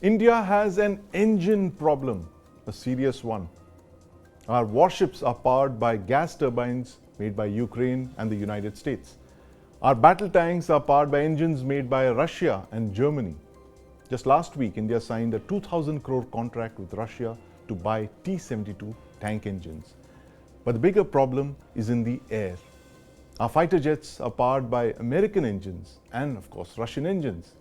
India has an engine problem, a serious one. Our warships are powered by gas turbines made by Ukraine and the United States. Our battle tanks are powered by engines made by Russia and Germany. Just last week, India signed a 2,000 crore contract with Russia to buy T-72 tank engines. But the bigger problem is in the air. Our fighter jets are powered by American engines and, of course, Russian engines.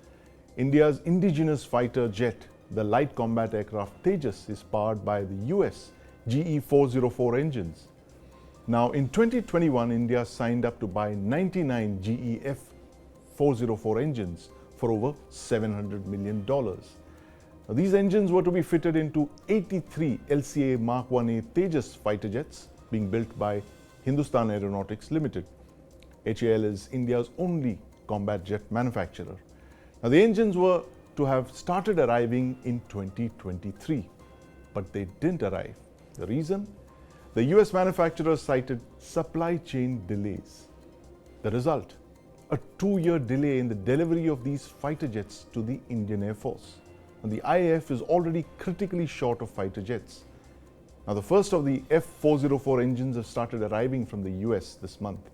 India's indigenous fighter jet, the light combat aircraft Tejas, is powered by the US GE 404 engines. Now, in 2021, India signed up to buy 99 GE F404 engines for over $700 million. Now, these engines were to be fitted into 83 LCA Mark 1A Tejas fighter jets being built by Hindustan Aeronautics Limited. HAL is India's only combat jet manufacturer. Now, the engines were to have started arriving in 2023, but they didn't arrive. The reason? The US manufacturer cited supply chain delays. The result? A 2-year delay in the delivery of these fighter jets to the Indian Air Force. And the IAF is already critically short of fighter jets. Now, the first of the F404 engines have started arriving from the US this month.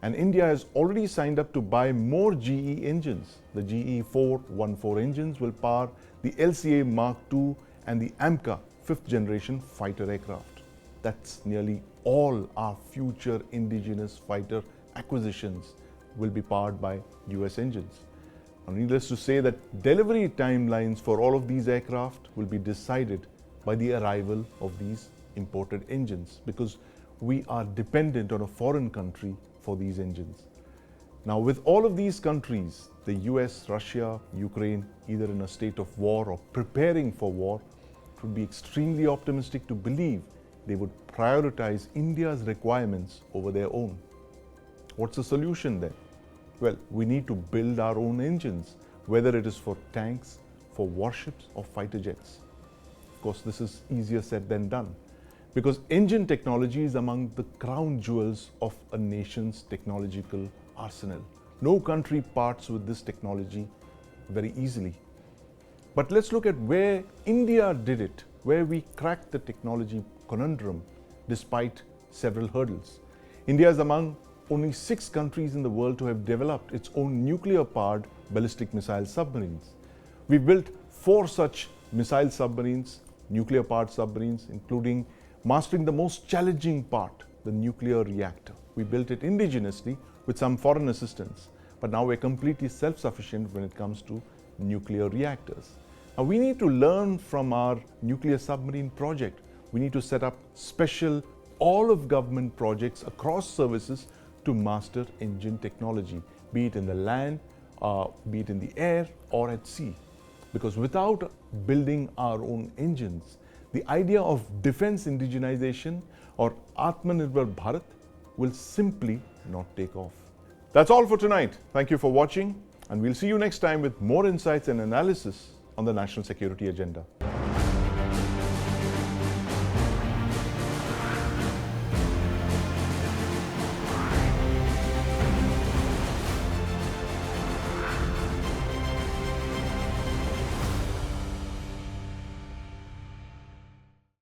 And India has already signed up to buy more GE engines. The GE 414 engines will power the LCA Mark II and the AMCA 5th generation fighter aircraft. That's nearly all our future indigenous fighter acquisitions will be powered by US engines. Now, needless to say that delivery timelines for all of these aircraft will be decided by the arrival of these imported engines, because we are dependent on a foreign country for these engines. Now, with all of these countries, the US, Russia, Ukraine, either in a state of war or preparing for war, it would be extremely optimistic to believe they would prioritize India's requirements over their own. What's the solution then? Well, we need to build our own engines, whether it is for tanks, for warships, or fighter jets. Of course, this is easier said than done, because engine technology is among the crown jewels of a nation's technological arsenal. No country parts with this technology very easily. But let's look at where India did it, where we cracked the technology conundrum despite several hurdles. India is among only 6 countries in the world to have developed its own nuclear-powered ballistic missile submarines. We built 4 such missile submarines, nuclear-powered submarines, including mastering the most challenging part, the nuclear reactor. We built it indigenously with some foreign assistance, but now we're completely self-sufficient when it comes to nuclear reactors. Now, we need to learn from our nuclear submarine project. We need to set up special all-of-government projects across services to master engine technology, be it in the land, be it in the air or at sea. Because without building our own engines, the idea of defense indigenization or Atmanirbhar Bharat will simply not take off. That's all for tonight. Thank you for watching, and we'll see you next time with more insights and analysis on the national security agenda.